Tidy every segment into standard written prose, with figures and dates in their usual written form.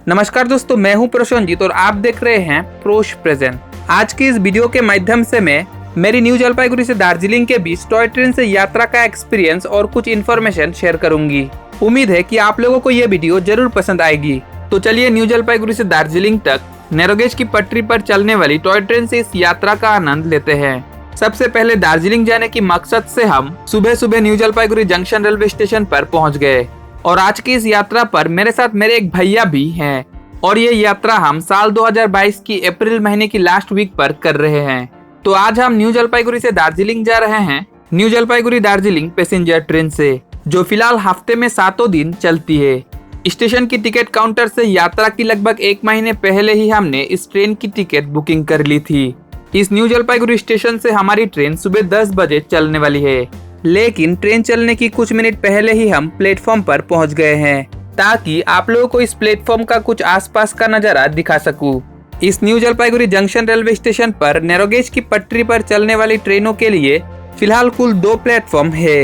नमस्कार दोस्तों, मैं हूं प्रशंजित और आप देख रहे हैं प्रोश प्रेजेंट। आज की इस वीडियो के माध्यम से मैं मेरी न्यू जलपाईगुड़ी से दार्जिलिंग के बीच टॉय ट्रेन से यात्रा का एक्सपीरियंस और कुछ इन्फॉर्मेशन शेयर करूंगी। उम्मीद है कि आप लोगों को ये वीडियो जरूर पसंद आएगी। तो चलिए न्यू जलपाईगुड़ी से दार्जिलिंग तक नैरोगेज की पटरी पर चलने वाली टॉय ट्रेन से इस यात्रा का आनंद लेते हैं। सबसे पहले दार्जिलिंग जाने की मकसद से हम सुबह सुबह new Jalpaiguri junction railway station पर पहुंच गए और आज की इस यात्रा पर मेरे साथ मेरे एक भैया भी हैं और ये यात्रा हम साल 2022 की अप्रैल महीने की लास्ट वीक पर कर रहे हैं। तो आज हम न्यू जलपाईगुड़ी से दार्जिलिंग जा रहे हैं new Jalpaiguri Darjeeling passenger train से, जो फिलहाल हफ्ते में 7 दिन चलती है। स्टेशन की टिकट काउंटर से यात्रा की लगभग 1 महीने पहले ही हमने इस ट्रेन की टिकट बुकिंग कर ली थी। इस न्यू जलपाईगुड़ी स्टेशन से हमारी ट्रेन सुबह 10 बजे चलने वाली है, लेकिन ट्रेन चलने की कुछ मिनट पहले ही हम प्लेटफॉर्म पर पहुंच गए हैं ताकि आप लोगों को इस प्लेटफॉर्म का कुछ आसपास का नजारा दिखा सकूं। इस new Jalpaiguri junction railway station पर नैरोगेज की पटरी पर चलने वाली ट्रेनों के लिए फिलहाल कुल 2 प्लेटफॉर्म है।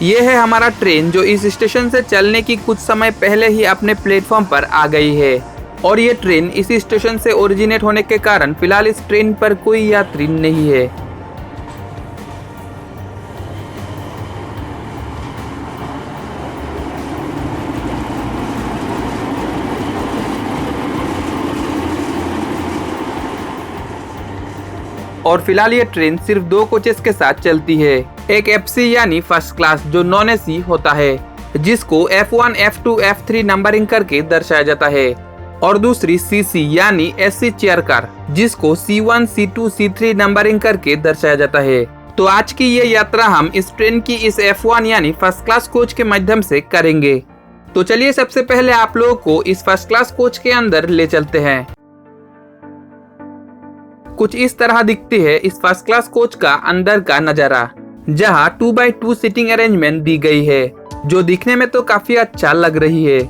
ये है हमारा ट्रेन जो इस स्टेशन से चलने की कुछ समय पहले ही अपने प्लेटफॉर्म पर आ गई है और ये ट्रेन इसी स्टेशन से ओरिजिनेट होने के कारण फिलहाल इस ट्रेन पर कोई यात्री नहीं है। और फिलहाल ये ट्रेन सिर्फ 2 कोचेस के साथ चलती है। एक FC यानी फर्स्ट क्लास जो नॉन AC होता है, जिसको F1, F2, F3 नंबरिंग करके दर्शाया जाता है, और दूसरी CC यानी SC चेयर कार, जिसको C1, C2, C3 नंबरिंग करके दर्शाया जाता है। तो आज की ये यात्रा हम इस ट्रेन की इस F1 यानी फर्स्ट क्लास कोच के माध्यम से करेंगे। तो चलिए सबसे पहले आप लोगों को इस फर्स्ट क्लास कोच के अंदर ले चलते हैं। कुछ इस तरह दिखती है इस फर्स्ट क्लास कोच का अंदर का नजारा, जहां 2x2 सीटिंग अरेंजमेंट दी गई है, जो दिखने में तो काफी अच्छा लग रही है।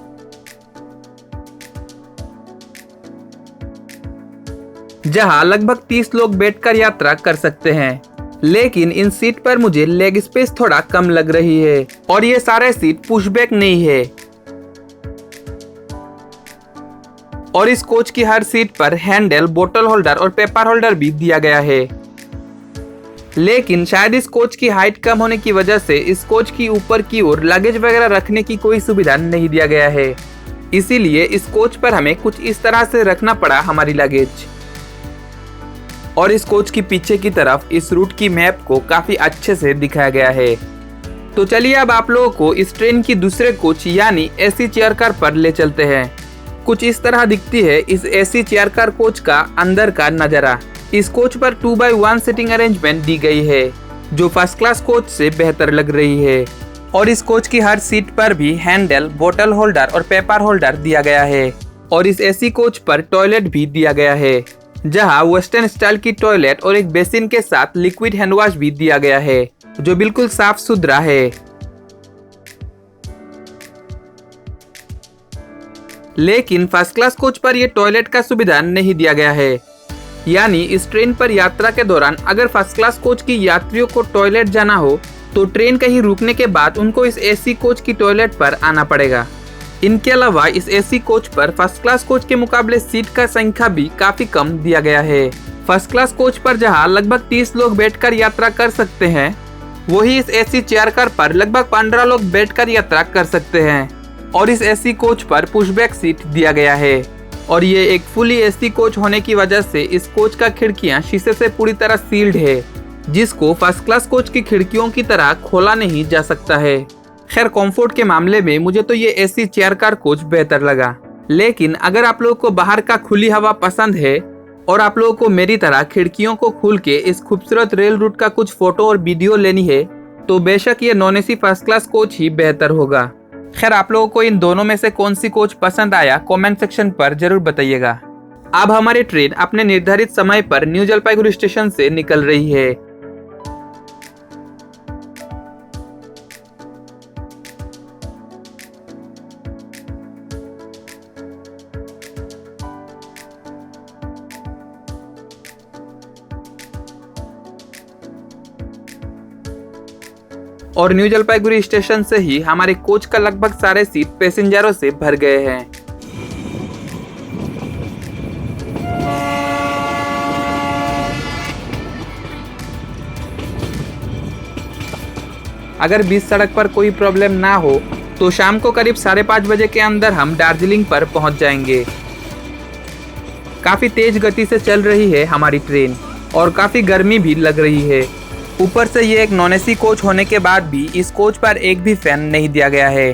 जहां लगभग 30 लोग बैठकर यात्रा कर सकते हैं, लेकिन इन सीट पर मुझे लेग स्पेस थोड़ा कम लग रही है और ये सारे सीट पुशबैक नहीं है। और इस कोच की हर सीट पर हैंडल, बोतल होल्डर और पेपर होल्डर भी दिया गया है, लेकिन शायद इस कोच की हाइट कम होने की वजह से इस कोच की ऊपर की ओर लगेज वगैरह रखने की कोई सुविधा नहीं दिया गया है। इसीलिए इस कोच पर हमें कुछ इस तरह से रखना पड़ा हमारी लगेज। और इस कोच की पीछे की तरफ इस रूट की मैप को काफी अच्छे से दिखाया गया है। तो चलिए अब आप लोगों को इस ट्रेन की दूसरे कोच यानी AC चेयर कार पर ले चलते हैं। कुछ इस तरह दिखती है इस AC चेयर कार कोच का अंदर का नजारा। इस कोच पर 2x1 सीटिंग अरेंजमेंट दी गई है, जो फर्स्ट क्लास कोच से बेहतर लग रही है। और इस कोच की हर सीट पर भी हैंडल, बोतल होल्डर और पेपर होल्डर दिया गया है। और इस AC कोच पर टॉयलेट भी दिया गया है, जहां वेस्टर्न स्टाइल की टॉयलेट और एक बेसिन के साथ लिक्विड हैंड वॉश भी दिया गया है, जो बिल्कुल साफ सुथरा है। लेकिन फर्स्ट क्लास कोच पर यह टॉयलेट का सुविधा नहीं दिया गया है, यानी इस ट्रेन पर यात्रा के दौरान अगर फर्स्ट क्लास कोच की यात्रियों को टॉयलेट जाना हो तो ट्रेन कहीं रुकने के बाद उनको इस AC कोच की टॉयलेट पर आना पड़ेगा। इनके अलावा इस AC कोच पर फर्स्ट क्लास कोच के मुकाबले सीट का संख्या भी काफी कम दिया गया है। फर्स्ट क्लास कोच पर जहां लगभग 30 लोग बैठकर यात्रा कर सकते हैं, वही इस AC चेयर कार पर लगभग 15 लोग बैठकर यात्रा कर सकते हैं। और इस AC कोच पर पुशबैक सीट दिया गया है और ये एक फुली AC कोच होने की वजह से इस कोच का खिड़कियां शीशे से पूरी तरह सील्ड है, जिसको फर्स्ट क्लास कोच की खिड़कियों की तरह खोला नहीं जा सकता है। खैर कंफर्ट के मामले में मुझे तो ये AC चेयर कार कोच बेहतर लगा, लेकिन अगर आप लोगों को बाहर का खुली हवा पसंद है और आप लोगों को मेरी तरह खिड़कियों को खोल के इस खूबसूरत रेल रूट का कुछ फोटो और वीडियो लेनी है, तो बेशक ये non AC first class coach ही बेहतर होगा। खैर आप लोगों को इन दोनों में से कौन सी कोच पसंद आया कमेंट सेक्शन पर जरूर बताइएगा। अब हमारी ट्रेन अपने निर्धारित समय पर न्यू जलपाईगुड़ी स्टेशन से निकल रही है। और न्यू जलपाईगुड़ी स्टेशन से ही हमारे कोच का लगभग सारे सीट पैसेंजरों से भर गए हैं। अगर बीच सड़क पर कोई प्रॉब्लम ना हो तो शाम को करीब 5:30 बजे के अंदर हम दार्जिलिंग पर पहुंच जाएंगे। काफ़ी तेज गति से चल रही है हमारी ट्रेन और काफ़ी गर्मी भी लग रही है। ऊपर से ये एक नॉन एसी कोच होने के बाद भी इस कोच पर एक भी फैन नहीं दिया गया है।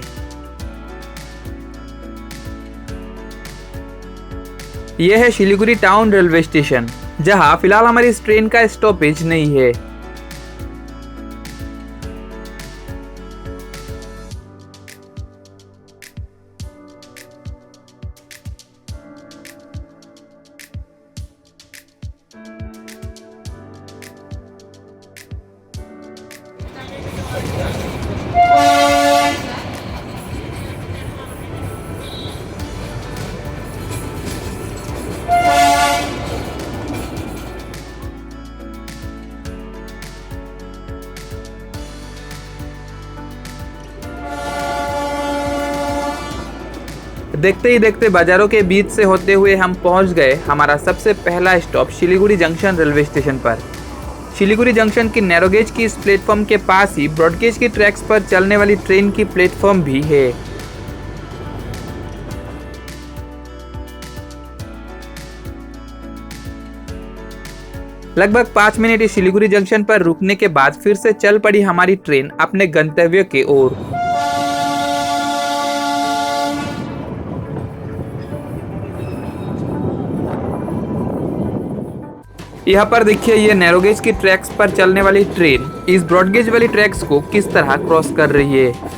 यह है सिलीगुड़ी टाउन रेलवे स्टेशन, जहां फिलहाल हमारी इस ट्रेन का स्टॉपेज नहीं है। देखते ही देखते बाजारों के बीच से होते हुए हम पहुंच गए हमारा सबसे पहला stop Siliguri junction railway station पर। सिलीगुड़ी जंक्शन की नैरोगेज की इस प्लेटफॉर्म के पास ही ब्रॉडगेज की ट्रैक्स पर चलने वाली ट्रेन की प्लेटफॉर्म भी है। लगभग 5 मिनट इस सिलीगुड़ी जंक्शन पर रुकने के बाद फिर से चल पड़ी हमारी ट्रेन अपने गंतव्य की ओर। यहाँ पर देखिए ये नैरोगेज की ट्रैक्स पर चलने वाली ट्रेन इस ब्रॉडगेज वाली ट्रैक्स को किस तरह क्रॉस कर रही है।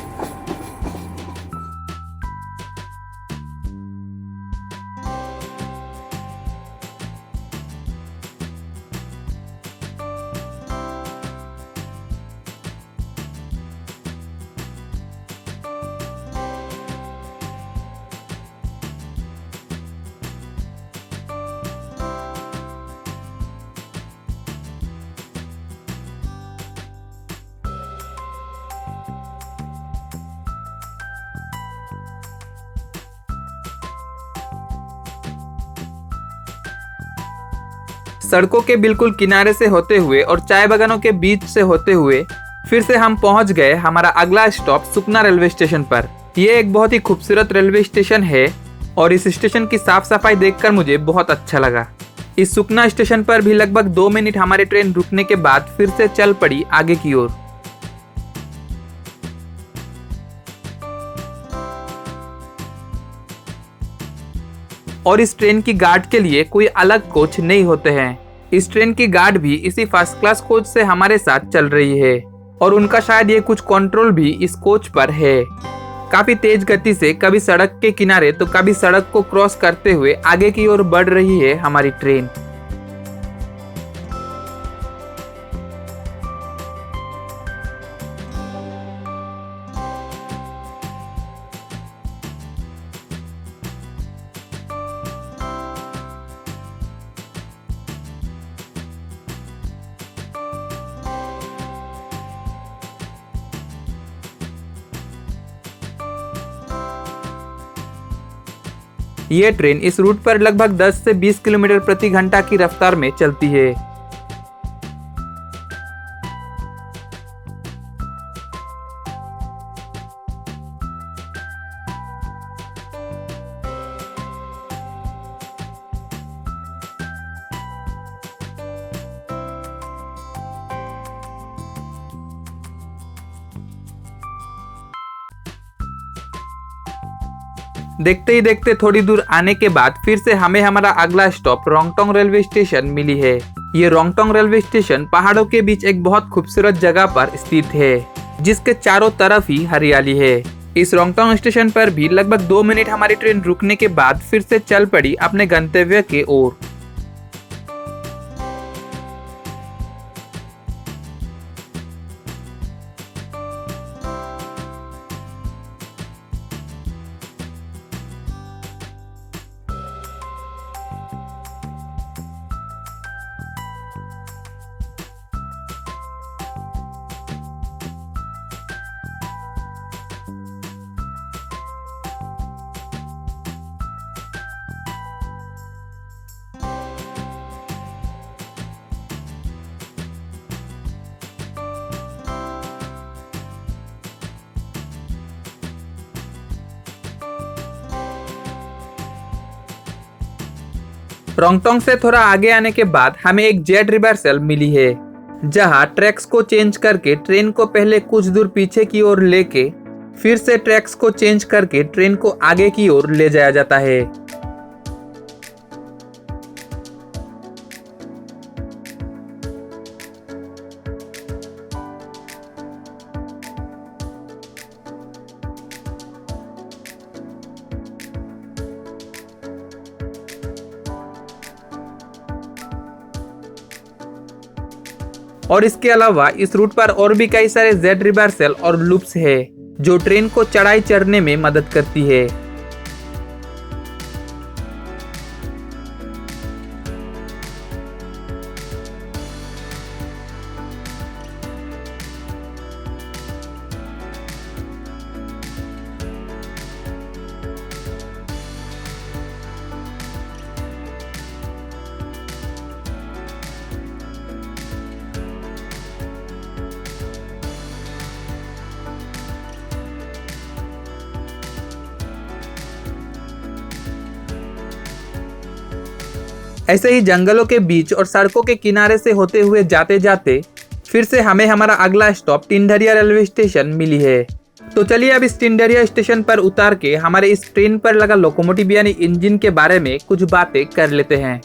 सड़कों के बिल्कुल किनारे से होते हुए और चाय बागानों के बीच से होते हुए फिर से हम पहुंच गए हमारा अगला स्टॉप सुकना रेलवे स्टेशन पर। यह एक बहुत ही खूबसूरत रेलवे स्टेशन है और इस स्टेशन की साफ सफाई देखकर मुझे बहुत अच्छा लगा। इस सुकना स्टेशन पर भी लगभग 2 मिनट हमारी ट्रेन रुकने के बाद फिर से चल पड़ी आगे की ओर। और इस ट्रेन की गार्ड के लिए कोई अलग कोच नहीं होते हैं। इस ट्रेन की गार्ड भी इसी फर्स्ट क्लास कोच से हमारे साथ चल रही है और उनका शायद ये कुछ कंट्रोल भी इस कोच पर है। काफी तेज गति से कभी सड़क के किनारे तो कभी सड़क को क्रॉस करते हुए आगे की ओर बढ़ रही है हमारी ट्रेन। ये ट्रेन इस रूट पर लगभग 10 से 20 किलोमीटर प्रति घंटा की रफ्तार में चलती है। देखते ही देखते थोड़ी दूर आने के बाद फिर से हमें हमारा अगला स्टॉप रोंगटोंग रेलवे स्टेशन मिली है। ये रोंगटोंग रेलवे स्टेशन पहाड़ों के बीच एक बहुत खूबसूरत जगह पर स्थित है, जिसके चारों तरफ ही हरियाली है। इस रोंगटोंग स्टेशन पर भी लगभग 2 मिनट हमारी ट्रेन रुकने के बाद फिर से चल पड़ी अपने गंतव्य की ओर। रोंगटोंग से थोड़ा आगे आने के बाद हमें एक जेट रिवर्सल मिली है, जहां ट्रैक्स को चेंज करके ट्रेन को पहले कुछ दूर पीछे की ओर लेके फिर से ट्रैक्स को चेंज करके ट्रेन को आगे की ओर ले जाया जाता है। और इसके अलावा इस रूट पर और भी कई सारे जेड रिवर्सल और लूप्स है जो ट्रेन को चढ़ाई चढ़ने में मदद करती है। ऐसे ही जंगलों के बीच और सड़कों के किनारे से होते हुए जाते जाते फिर से हमें हमारा अगला स्टॉप टिंडरिया रेलवे स्टेशन मिली है। तो चलिए अब इस टिंडरिया स्टेशन पर उतार के हमारे इस ट्रेन पर लगा लोकोमोटिव यानी इंजन के बारे में कुछ बातें कर लेते हैं।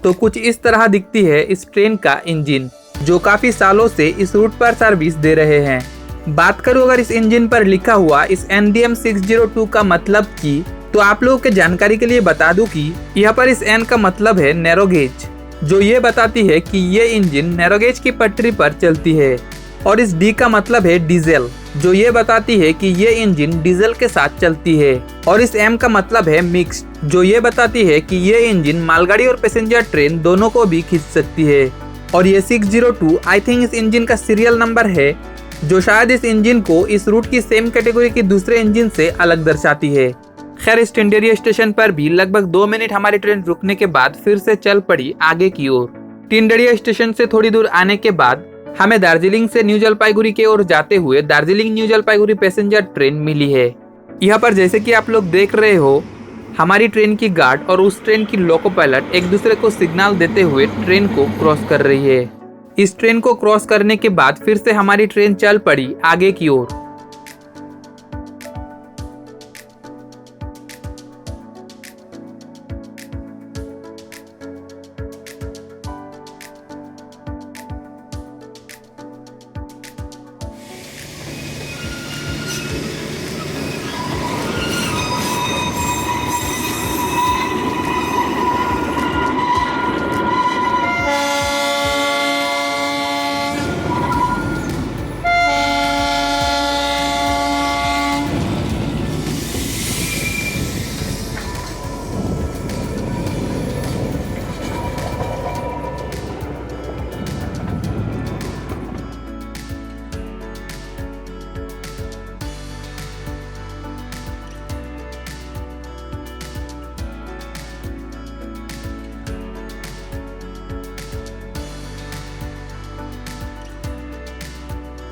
तो कुछ इस तरह दिखती है इस ट्रेन का इंजन, जो काफी सालों से इस रूट पर सर्विस दे रहे हैं। बात करूँ अगर इस इंजन पर लिखा हुआ इस NDM 602 का मतलब की, तो आप लोगों के जानकारी के लिए बता दूं कि यहाँ पर इस N का मतलब है नैरो गेज, जो ये बताती है कि ये इंजन नैरो गेज की पटरी पर चलती है। और इस D का मतलब है डीजल, जो ये बताती है कि ये इंजन डीजल के साथ चलती है। और इस M का मतलब है मिक्स्ड, जो ये बताती है कि ये इंजन मालगाड़ी और पैसेंजर ट्रेन दोनों को भी खींच सकती है। और ये 602 आई थिंक इस इंजन का सीरियल नंबर है, जो शायद इस इंजन को इस रूट की सेम कैटेगरी की दूसरे इंजन से अलग दर्शाती है। खैर इस टिंडरिया स्टेशन पर भी लगभग 2 मिनट हमारी ट्रेन रुकने के बाद फिर से चल पड़ी आगे की ओर। टिंडरिया स्टेशन से थोड़ी दूर आने के बाद हमें दार्जिलिंग से न्यू जलपाईगुड़ी की ओर जाते हुए Darjeeling New Jalpaiguri passenger train मिली है। यहाँ पर जैसे कि आप लोग देख रहे हो, हमारी ट्रेन की गार्ड और उस ट्रेन की लोको पायलट एक दूसरे को सिग्नल देते हुए ट्रेन को क्रॉस कर रही है। इस ट्रेन को क्रॉस करने के बाद फिर से हमारी ट्रेन चल पड़ी आगे की ओर।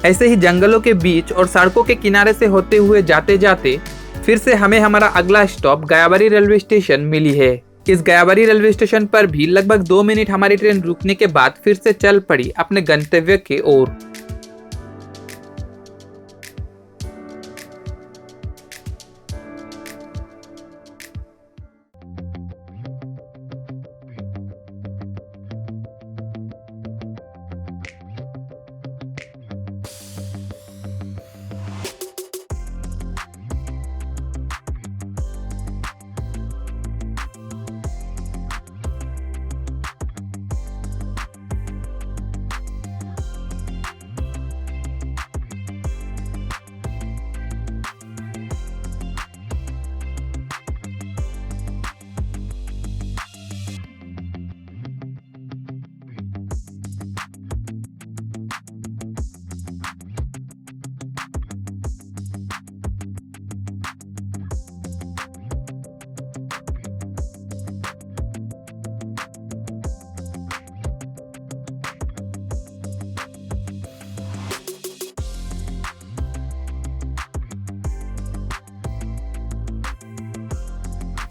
ऐसे ही जंगलों के बीच और सड़कों के किनारे से होते हुए जाते जाते फिर से हमें हमारा अगला स्टॉप गयाबारी रेलवे स्टेशन मिली है। इस गयाबारी रेलवे स्टेशन पर भी लगभग 2 मिनट हमारी ट्रेन रुकने के बाद फिर से चल पड़ी अपने गंतव्य की ओर।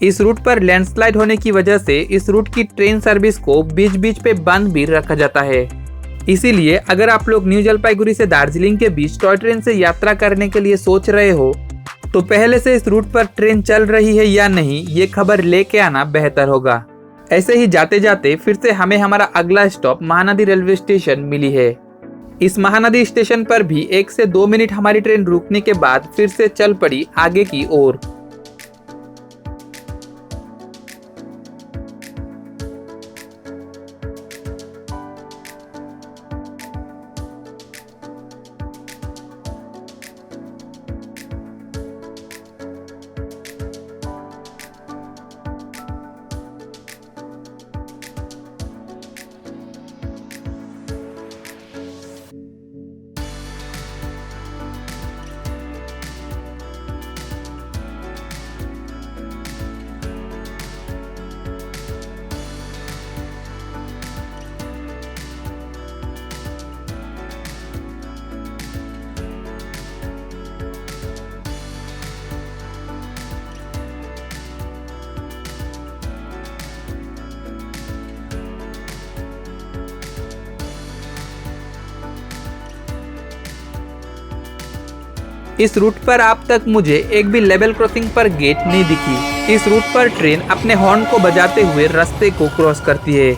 इस रूट पर लैंडस्लाइड होने की वजह से इस रूट की ट्रेन सर्विस को बीच बीच पे बंद भी रखा जाता है। इसीलिए अगर आप लोग न्यू जलपाईगुड़ी से दार्जिलिंग के बीच टॉय ट्रेन से यात्रा करने के लिए सोच रहे हो तो पहले से इस रूट पर ट्रेन चल रही है या नहीं ये खबर लेके आना बेहतर होगा। ऐसे ही जाते जाते फिर से हमें हमारा अगला स्टॉप महानदी रेलवे स्टेशन मिली है। इस महानदी स्टेशन पर भी 1 से 2 मिनट हमारी ट्रेन रुकने के बाद फिर से चल पड़ी आगे की ओर। इस रूट पर अब तक मुझे एक भी लेवल क्रॉसिंग पर गेट नहीं दिखी। इस रूट पर ट्रेन अपने हॉर्न को बजाते हुए रास्ते को क्रॉस करती है।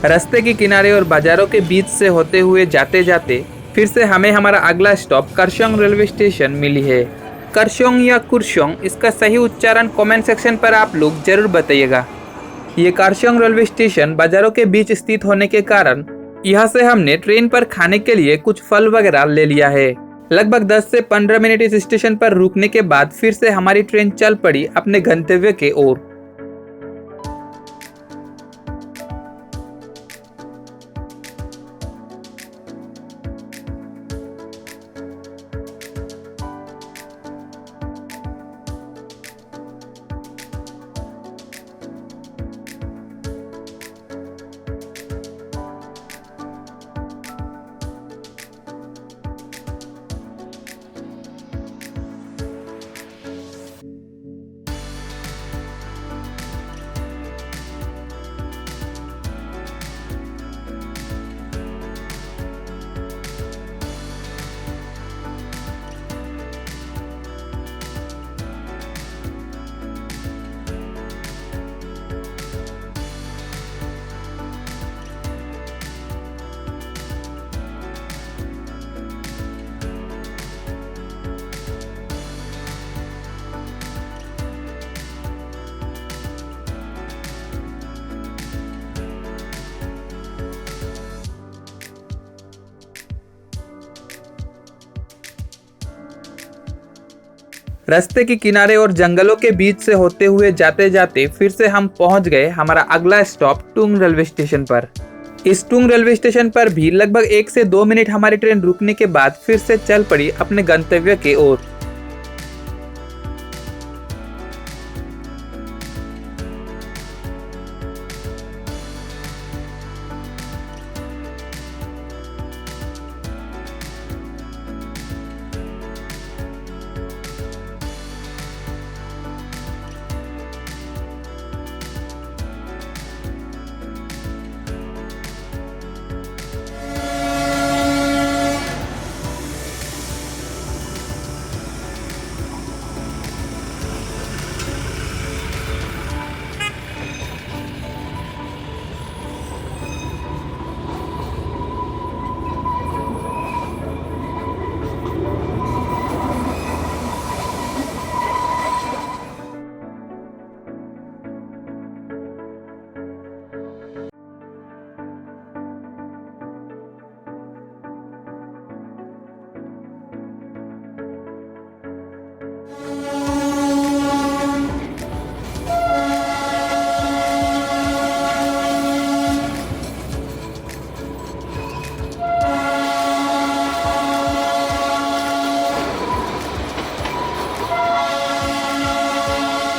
रास्ते के किनारे और बाजारों के बीच से होते हुए जाते जाते फिर से हमें हमारा अगला स्टॉप करसोंग रेलवे स्टेशन मिली है। करसोंग या कुरसोंग, इसका सही उच्चारण कमेंट सेक्शन पर आप लोग जरूर बताइएगा। ये करसोंग रेलवे स्टेशन बाजारों के बीच स्थित होने के कारण यहाँ से हमने ट्रेन पर खाने के लिए कुछ फल वगैरह ले लिया है। लगभग 10 से 15 मिनट इस स्टेशन पर रुकने के बाद फिर से हमारी ट्रेन चल पड़ी अपने गंतव्य के ओर। रास्ते के किनारे और जंगलों के बीच से होते हुए जाते जाते फिर से हम पहुंच गए हमारा अगला स्टॉप टुंग रेलवे स्टेशन पर। इस टुंग रेलवे स्टेशन पर भी लगभग 1 से 2 मिनट हमारी ट्रेन रुकने के बाद फिर से चल पड़ी अपने गंतव्य की ओर।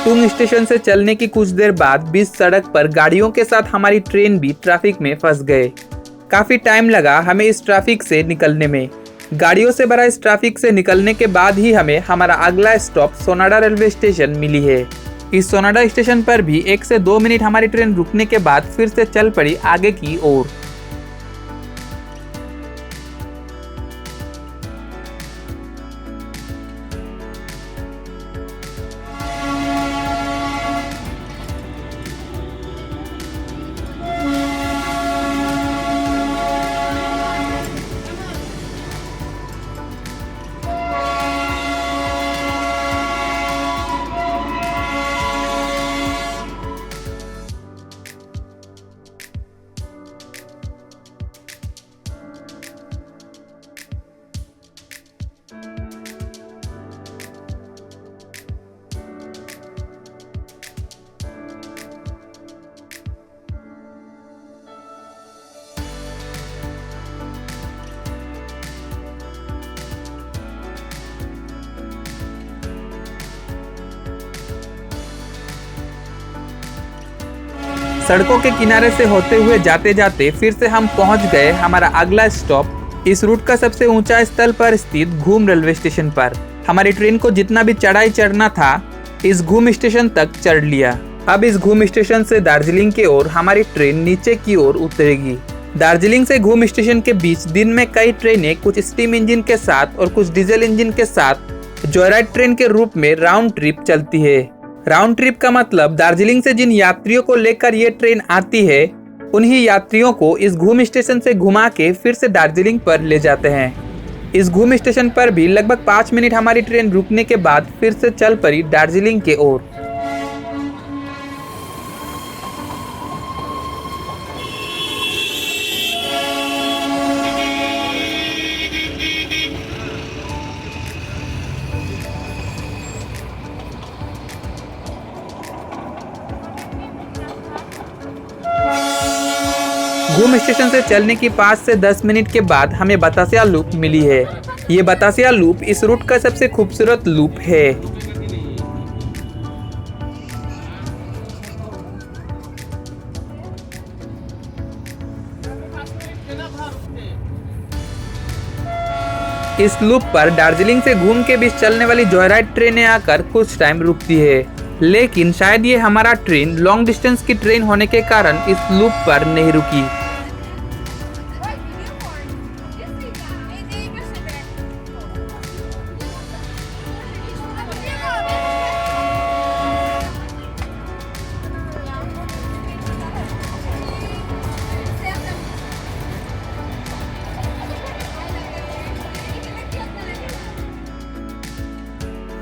टुंग स्टेशन से चलने की कुछ देर बाद बीच सड़क पर गाड़ियों के साथ हमारी ट्रेन भी ट्रैफिक में फंस गए। काफी टाइम लगा हमें इस ट्रैफिक से निकलने में। गाड़ियों से भरा इस ट्रैफिक से निकलने के बाद ही हमें हमारा अगला स्टॉप सोनाडा रेलवे स्टेशन मिली है। इस सोनाडा स्टेशन पर भी 1 से 2 मिनट हमारी ट्रेन रुकने के बाद फिर से चल पड़ी आगे की ओर। सड़कों के किनारे से होते हुए जाते जाते फिर से हम पहुंच गए हमारा अगला स्टॉप इस रूट का सबसे ऊंचा स्थल पर स्थित घूम रेलवे स्टेशन पर। हमारी ट्रेन को जितना भी चढ़ाई चढ़ना था इस घूम स्टेशन तक चढ़ लिया। अब इस घूम स्टेशन से दार्जिलिंग की ओर हमारी ट्रेन नीचे की ओर उतरेगी। दार्जिलिंग से घूम स्टेशन के बीच दिन में कई ट्रेनें कुछ स्टीम इंजन के साथ और कुछ डीजल इंजन के साथ जॉयराइड ट्रेन के रूप में राउंड ट्रिप चलती है। राउंड ट्रिप का मतलब दार्जिलिंग से जिन यात्रियों को लेकर ये ट्रेन आती है उन्हीं यात्रियों को इस घूम स्टेशन से घुमा के फिर से दार्जिलिंग पर ले जाते हैं। इस घूम स्टेशन पर भी लगभग 5 मिनट हमारी ट्रेन रुकने के बाद फिर से चल पड़ी दार्जिलिंग के ओर। घूम स्टेशन से चलने की 5 से 10 मिनट के बाद हमें बतासिया लूप मिली है। ये बतासिया लूप इस रूट का सबसे खूबसूरत लूप है। इस लूप पर दार्जिलिंग से घूम के बीच चलने वाली जॉयराइड ट्रेनें आकर कुछ टाइम रुकती है, लेकिन शायद ये हमारा ट्रेन लॉन्ग डिस्टेंस की ट्रेन होने के कारण इस लूप पर नहीं रुकी।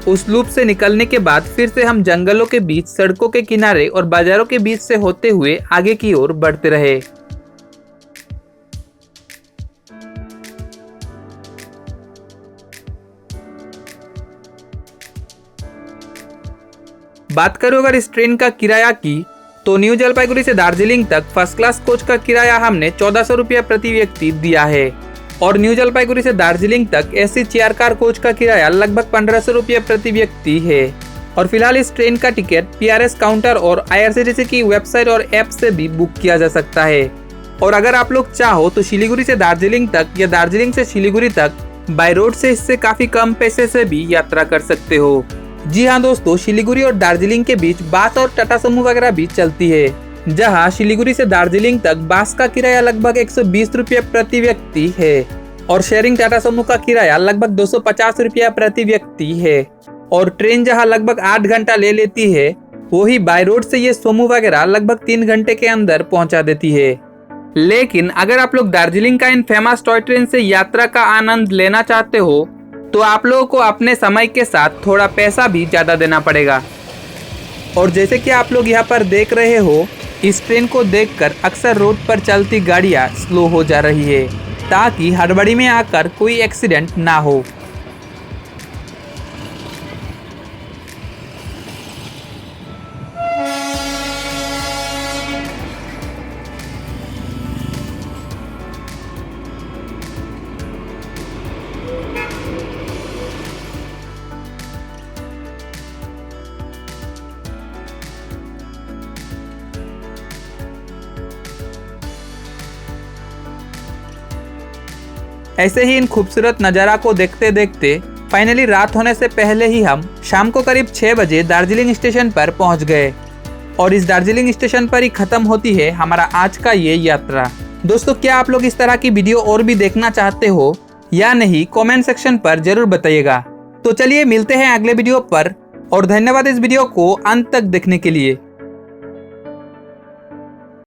उस लूप से निकलने के बाद फिर से हम जंगलों के बीच, सड़कों के किनारे और बाजारों के बीच से होते हुए आगे की ओर बढ़ते रहे। बात करो अगर इस ट्रेन का किराया की, तो न्यू जलपाईगुड़ी से दार्जिलिंग तक फर्स्ट क्लास कोच का किराया हमने 1400 रुपया प्रति व्यक्ति दिया है और न्यू जलपाईगुड़ी से दार्जिलिंग तक एसी चेयर कार कोच का किराया लगभग 1500 रुपये प्रति व्यक्ति है। और फिलहाल इस ट्रेन का टिकट PRS काउंटर और IRCTC की वेबसाइट और ऐप से भी बुक किया जा सकता है। और अगर आप लोग चाहो तो शिलीगुड़ी से दार्जिलिंग तक या दार्जिलिंग से शिलीगुड़ी तक बाय रोड से इससे काफी कम पैसे से भी यात्रा कर सकते हो। जी हाँ दोस्तों, शिलीगुड़ी और दार्जिलिंग के बीच बस और टाटा सुमो वगैरह भी चलती है, जहाँ शिलीगुड़ी से दार्जिलिंग तक बस का किराया लगभग 120 रुपये प्रति व्यक्ति है और शेयरिंग टाटा सुमो का किराया लगभग 250 रुपया प्रति व्यक्ति है। और ट्रेन जहाँ लगभग 8 घंटा ले लेती है, वही बाय रोड से ये सोमो वगैरह लगभग 3 घंटे के अंदर पहुंचा देती है। लेकिन अगर आप लोग दार्जिलिंग का इन फेमस टॉय ट्रेन से यात्रा का आनंद लेना चाहते हो तो आप लोगों को अपने समय के साथ थोड़ा पैसा भी ज़्यादा देना पड़ेगा। और जैसे कि आप लोग यहाँ पर देख रहे हो, इस ट्रेन को देखकर अक्सर रोड पर चलती गाड़ियाँ स्लो हो जा रही है ताकि हड़बड़ी में आकर कोई एक्सीडेंट ना हो। ऐसे ही इन खूबसूरत नज़ारा को देखते देखते फाइनली रात होने से पहले ही हम शाम को करीब 6 बजे दार्जिलिंग स्टेशन पर पहुंच गए और इस दार्जिलिंग स्टेशन पर ही खत्म होती है हमारा आज का ये यात्रा। दोस्तों, क्या आप लोग इस तरह की वीडियो और भी देखना चाहते हो या नहीं, कमेंट सेक्शन पर जरूर बताइएगा। तो चलिए मिलते हैं अगले वीडियो पर और धन्यवाद इस वीडियो को अंत तक देखने के लिए।